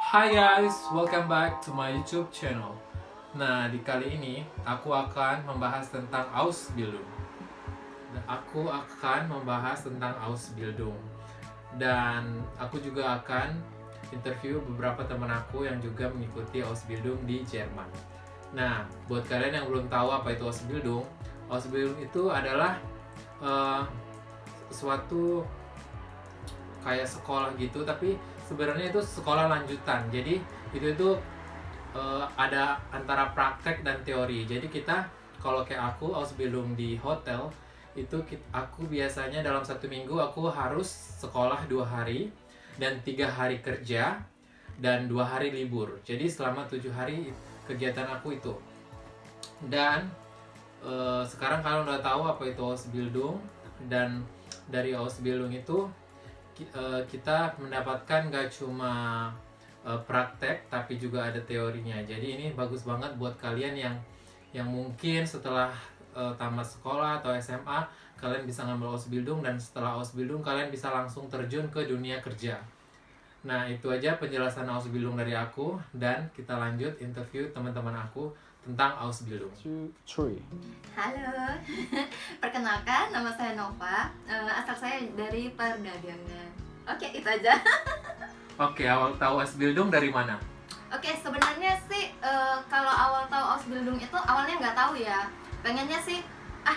Hi guys, welcome back to my YouTube channel. Nah, di kali ini aku akan membahas tentang Ausbildung. Dan aku juga akan interview beberapa teman aku yang juga mengikuti Ausbildung di Jerman. Nah, buat kalian yang belum tahu apa itu Ausbildung, Ausbildung itu adalah suatu kayak sekolah gitu, tapi sebenarnya itu sekolah lanjutan. Jadi itu ada antara praktek dan teori. Jadi kita kalau kayak aku Ausbildung di hotel itu aku biasanya dalam 1 minggu aku harus sekolah 2 hari dan 3 hari kerja dan 2 hari libur. Jadi selama 7 hari kegiatan aku itu. Dan sekarang kalian udah tahu apa itu Ausbildung, dan dari Ausbildung itu kita mendapatkan gak cuma praktek tapi juga ada teorinya. Jadi ini bagus banget buat kalian yang mungkin setelah tamat sekolah atau SMA kalian bisa ngambil Ausbildung, dan setelah Ausbildung kalian bisa langsung terjun ke dunia kerja. Nah, itu aja penjelasan Ausbildung dari aku, dan kita lanjut interview teman-teman aku tentang Ausbildung. 2, 3. Halo, perkenalkan nama saya Nova, asal saya dari perdagangan. Oke, itu aja. Oke, awal tahu Ausbildung dari mana? Oke, sebenarnya sih kalau awal tahu Ausbildung itu awalnya nggak tahu ya. Pengennya sih,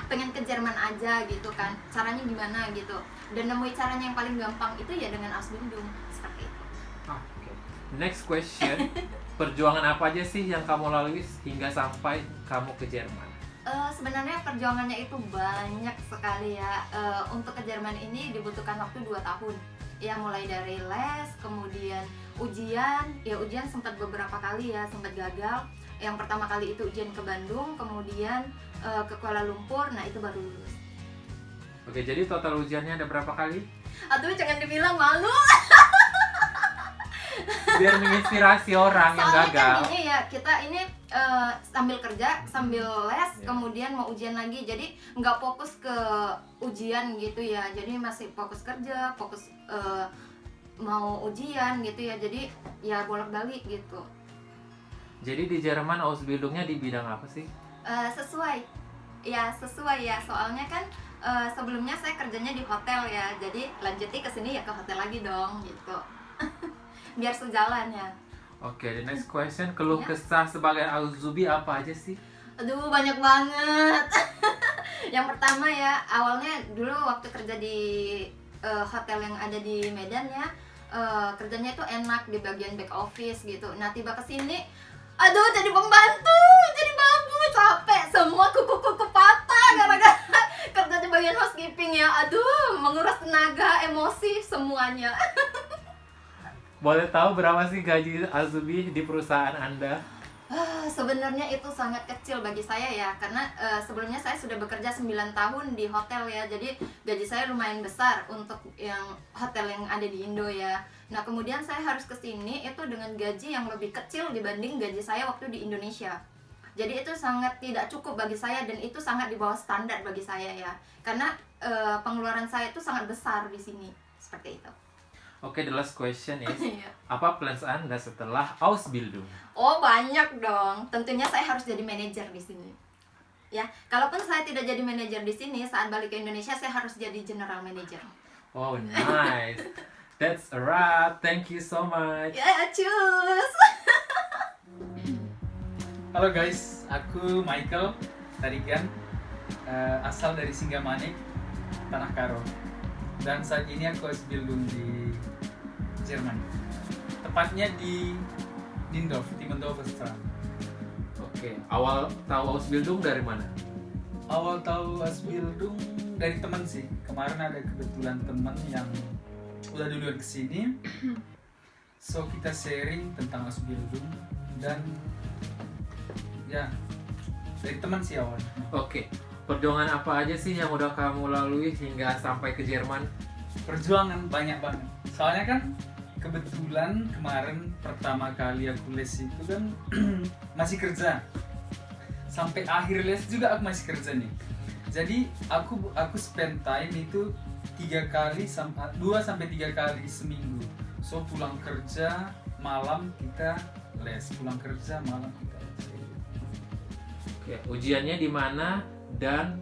pengen ke Jerman aja gitu kan. Caranya gimana gitu. Dan nemuin caranya yang paling gampang itu ya dengan Ausbildung, seperti itu. Oke. Next question. Perjuangan apa aja sih yang kamu lalui hingga sampai kamu ke Jerman? Sebenarnya perjuangannya itu banyak sekali ya. Untuk ke Jerman ini dibutuhkan waktu 2 tahun. Ya mulai dari les, kemudian ujian. Ya ujian sempat beberapa kali ya, sempat gagal. Yang pertama kali itu ujian ke Bandung, kemudian ke Kuala Lumpur. Nah itu baru lulus. Oke, jadi total ujiannya ada berapa kali? Aduh jangan dibilang malu. Biar menginspirasi orang yang Soalnya gagal. kan ini ya, kita ini sambil kerja, sambil les, Ya. kemudian mau ujian lagi. Jadi nggak fokus ke ujian gitu ya. Jadi masih fokus kerja, fokus mau ujian gitu ya. Jadi ya bolak-balik gitu. Jadi di Jerman Ausbildungnya di bidang apa sih? Sesuai ya, soalnya kan sebelumnya saya kerjanya di hotel ya. Jadi lanjutnya ke sini ya ke hotel lagi dong gitu. Biar sejalan ya. Oke, the next question. Keluh Ya. kesah sebagai Auzubi apa aja sih? Aduh banyak banget. Yang pertama ya, awalnya dulu waktu kerja di hotel yang ada di Medan ya, kerjanya itu enak di bagian back office gitu. Nah tiba kesini, aduh jadi pembantu, jadi babu, capek, semua kuku-kuku patah gara-gara kerja di bagian housekeeping ya. Aduh menguras tenaga, emosi semuanya. Boleh tahu berapa sih gaji Auzubi di perusahaan Anda? Sebenarnya itu sangat kecil bagi saya ya, karena sebelumnya saya sudah bekerja 9 tahun di hotel ya, jadi gaji saya lumayan besar untuk yang hotel yang ada di Indo ya. Nah kemudian saya harus kesini itu dengan gaji yang lebih kecil dibanding gaji saya waktu di Indonesia. Jadi itu sangat tidak cukup bagi saya, dan itu sangat di bawah standar bagi saya ya, karena pengeluaran saya itu sangat besar di sini, seperti itu. Oke, the last question is, Iya. apa plans Anda setelah Ausbildung? Oh banyak dong, tentunya saya harus jadi manajer di sini. Ya, kalaupun saya tidak jadi manajer di sini, saat balik ke Indonesia saya harus jadi general manager. Oh, nice. That's a wrap. Thank you so much. Ya, cus. Halo guys, aku Michael Tarigan, asal dari Singamane, Tanah Karo. Dan saat ini aku Ausbildung di Jerman. Tepatnya di Lindorf, Timmendorfer. Oke, awal tahu Ausbildung dari mana? Awal tahu Ausbildung dari teman sih. Kemarin ada kebetulan teman yang udah duluan kesini. So kita sharing tentang Ausbildung, dan ya dari teman sih awalnya. Oke, perjuangan apa aja sih yang udah kamu lalui hingga sampai ke Jerman? Perjuangan banyak banget. Soalnya kan kebetulan kemarin pertama kali aku les itu kan masih kerja. Sampai akhir les juga aku masih kerja nih. Jadi aku spend time itu 2 sampai 3 kali seminggu. So pulang kerja malam kita les, pulang kerja malam kita les. Oke, ujiannya di mana dan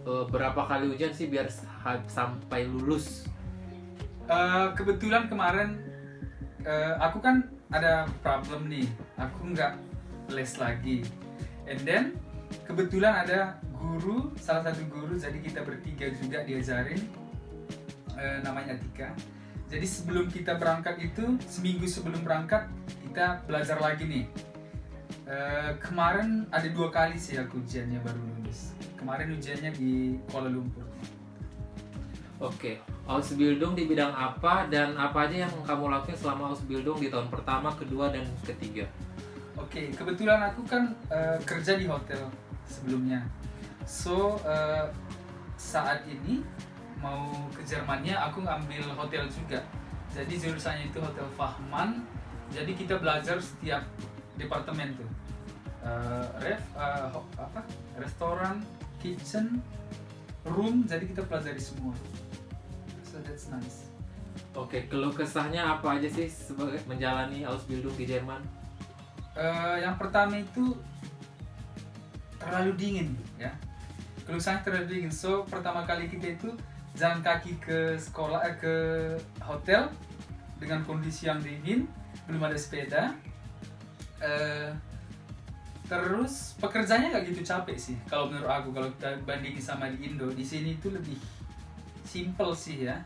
berapa kali ujian sih biar sampai lulus? Kebetulan kemarin aku kan ada problem nih, aku nggak les lagi, and then kebetulan ada guru, salah satu guru, jadi kita bertiga juga diajarin, namanya Atika. Jadi sebelum kita berangkat itu, seminggu sebelum berangkat kita belajar lagi nih. Kemarin ada 2 kali sih aku ujiannya baru lulus. Kemarin ujiannya di Kuala Lumpur. Oke, Ausbildung di bidang apa dan apa aja yang kamu lakuin selama Ausbildung di tahun pertama, kedua, dan ketiga? Oke, kebetulan aku kan kerja di hotel sebelumnya. So, saat ini mau ke Jermannya aku ngambil hotel juga. Jadi jurusannya itu Hotel Fachmann. Jadi kita belajar setiap departemen tuh. Restoran, kitchen, room, jadi kita pelajari semua. So that's nice. Oke, keluh kesahnya apa aja sih sebagai menjalani Ausbildung di Jerman? Yang pertama itu terlalu dingin ya. Keluh kesahnya terlalu dingin. So pertama kali kita itu jalan kaki ke sekolah, ke hotel dengan kondisi yang dingin, belum ada sepeda. Terus pekerjaannya nggak gitu capek sih kalau menurut aku, kalau kita bandingin sama di Indo. Di sini itu lebih simple sih ya,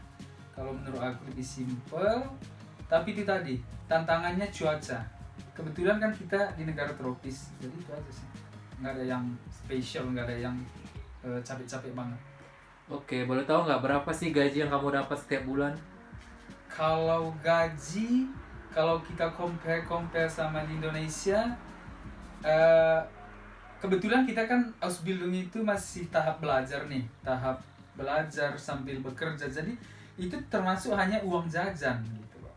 kalau menurut aku lebih simple. Tapi itu tadi tantangannya cuaca, kebetulan kan kita di negara tropis, jadi itu aja sih, nggak ada yang spesial, nggak ada yang capek-capek banget. Oke, boleh tahu nggak berapa sih gaji yang kamu dapat setiap bulan? Kalau gaji, kalau kita compare sama di Indonesia, kebetulan kita kan Ausbildung itu masih tahap belajar nih, tahap belajar sambil bekerja, jadi itu termasuk hanya uang jajan gitu loh.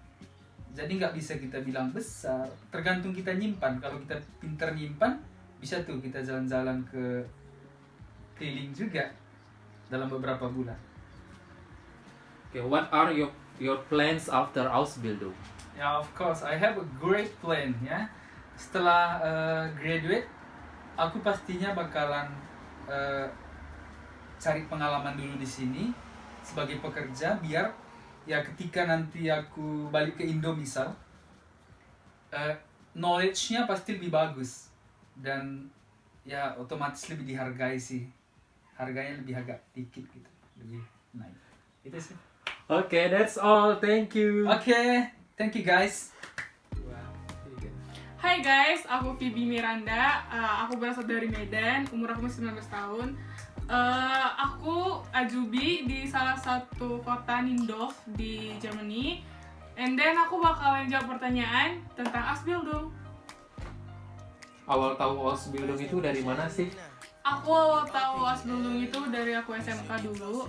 Jadi nggak bisa kita bilang besar, tergantung kita nyimpan. Kalau kita pinter nyimpan, bisa tuh kita jalan-jalan ke keliling juga dalam beberapa bulan. Oke, what are your plans after Ausbildung? Ya, of course, I have a great plan ya. Setelah graduate, aku pastinya bakalan cari pengalaman dulu di sini sebagai pekerja, biar ya ketika nanti aku balik ke Indo misal, knowledge-nya pasti lebih bagus dan ya otomatis lebih dihargai sih. Harganya lebih agak dikit gitu, lebih naik. Itu sih. Oke, that's all. Thank you. Oke, thank you guys. Hai guys, aku Phoebe Miranda. Aku berasal dari Medan, umur aku masih 19 tahun. Aku ajubi di salah satu kota Nindorf di Germany. And then aku bakalan jawab pertanyaan tentang Ausbildung. Awal tahu Ausbildung itu dari mana sih? Aku awal tahu Ausbildung itu dari aku SMK dulu.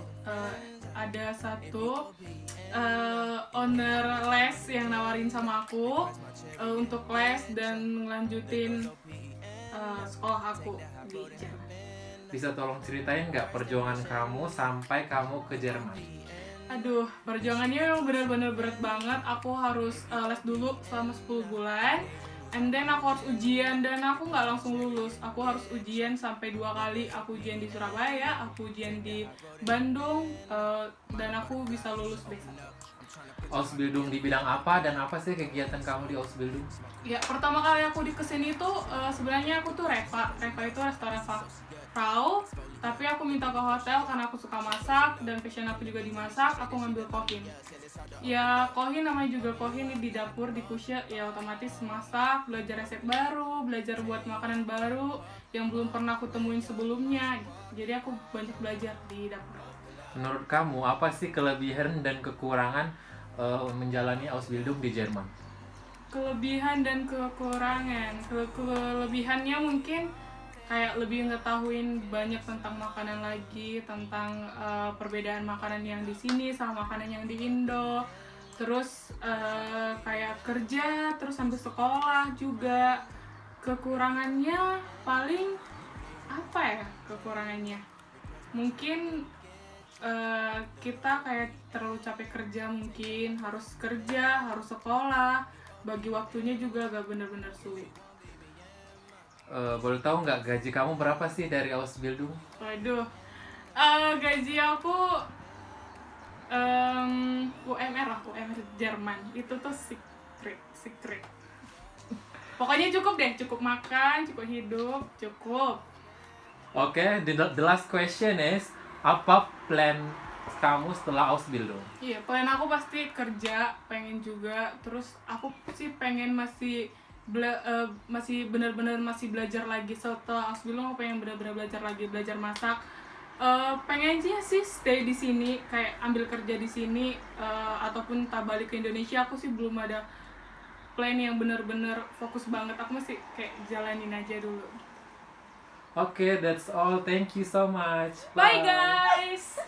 Ada satu owner les yang nawarin sama aku untuk les dan ngelanjutin sekolah aku di Jerman. Bisa tolong ceritain nggak perjuangan kamu sampai kamu ke Jerman? Aduh, perjuangannya memang benar-benar berat banget. Aku harus les dulu selama 10 bulan. And then aku harus ujian dan aku nggak langsung lulus. Aku harus ujian sampai 2 kali. Aku ujian di Surabaya, aku ujian di Bandung, dan aku bisa lulus besok. Ausbildung di bidang apa dan apa sih kegiatan kamu di Ausbildung? Ya, pertama kali aku di kesini tuh sebenarnya aku tuh Reva itu restoran Frau, tapi aku minta ke hotel karena aku suka masak dan passion aku juga dimasak. Aku ngambil kohin. Ya, kohin namanya juga kohin di dapur, di kusya, ya otomatis masak, belajar resep baru, belajar buat makanan baru yang belum pernah aku temuin sebelumnya. Jadi aku banyak belajar di dapur. Menurut kamu apa sih kelebihan dan kekurangan menjalani Ausbildung di Jerman? Kelebihan dan kekurangan. Kelebihannya mungkin kayak lebih ngetahuin banyak tentang makanan lagi, tentang perbedaan makanan yang di sini sama makanan yang di Indo. Terus kayak kerja, terus sambil sekolah juga. Kekurangannya paling apa ya kekurangannya? Mungkin kita kayak terlalu capek kerja, mungkin harus kerja, harus sekolah, bagi waktunya juga gak benar-benar sulit. Boleh tahu nggak gaji kamu berapa sih dari Ausbildung? Waduh, gaji aku UMR lah, UMR Jerman. Itu tuh secret. Pokoknya cukup deh, cukup makan, cukup hidup, cukup. Oke, the last question is, apa plan kamu setelah Ausbildung? Iya, plan aku pasti kerja, pengen juga. Terus aku sih pengen masih masih benar-benar masih belajar lagi setelah Ausbildung. Aku pengen benar-benar belajar lagi, belajar masak. Pengen aja sih stay di sini, kayak ambil kerja di sini, ataupun tak balik ke Indonesia. Aku sih belum ada plan yang benar-benar fokus banget. Aku masih kayak jalanin aja dulu. Oke, that's all. Thank you so much. Bye guys.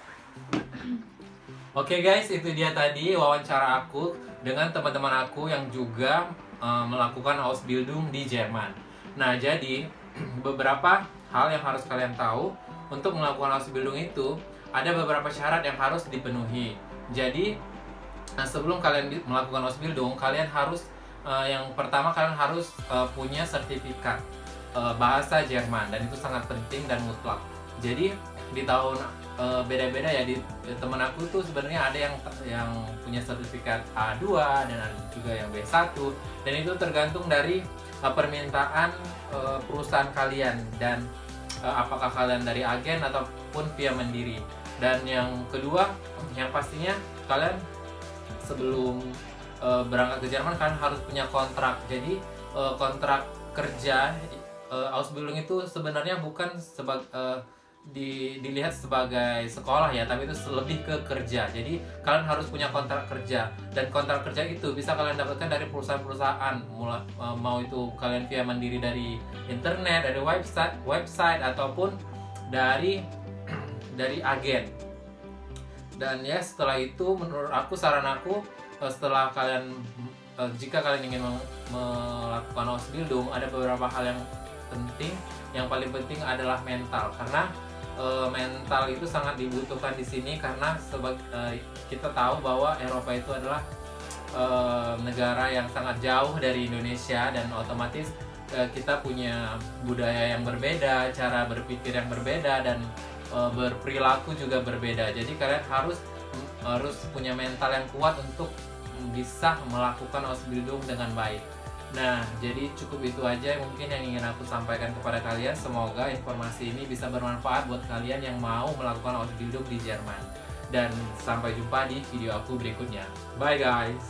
Oke guys, itu dia tadi wawancara aku dengan teman-teman aku yang juga melakukan Ausbildung di Jerman. Nah, jadi beberapa hal yang harus kalian tahu untuk melakukan Ausbildung itu ada beberapa syarat yang harus dipenuhi. Jadi sebelum kalian melakukan Ausbildung, kalian harus yang pertama kalian harus punya sertifikat bahasa Jerman, dan itu sangat penting dan mutlak. Jadi di tahun beda-beda ya, di temen aku tuh sebenarnya ada yang punya sertifikat A2 dan ada juga yang B1, dan itu tergantung dari permintaan perusahaan kalian dan apakah kalian dari agen ataupun via mandiri. Dan yang kedua, yang pastinya kalian sebelum berangkat ke Jerman kalian harus punya kontrak. Jadi kontrak kerja Ausbildung itu sebenarnya bukan dilihat sebagai sekolah ya, tapi itu lebih ke kerja. Jadi kalian harus punya kontrak kerja, dan kontrak kerja itu bisa kalian dapatkan dari perusahaan-perusahaan, mau itu kalian via mandiri dari internet, dari website ataupun dari agen. Dan ya setelah itu menurut aku, saran aku, setelah kalian jika kalian ingin melakukan Ausbildung, ada beberapa hal yang penting. Yang paling penting adalah mental, karena mental itu sangat dibutuhkan di sini, karena kita tahu bahwa Eropa itu adalah negara yang sangat jauh dari Indonesia, dan otomatis kita punya budaya yang berbeda, cara berpikir yang berbeda, dan berperilaku juga berbeda. Jadi kalian harus punya mental yang kuat untuk bisa melakukan Ausbildung dengan baik. Nah, jadi cukup itu aja mungkin yang ingin aku sampaikan kepada kalian. Semoga informasi ini bisa bermanfaat buat kalian yang mau melakukan Ausbildung di Jerman. Dan sampai jumpa di video aku berikutnya. Bye guys!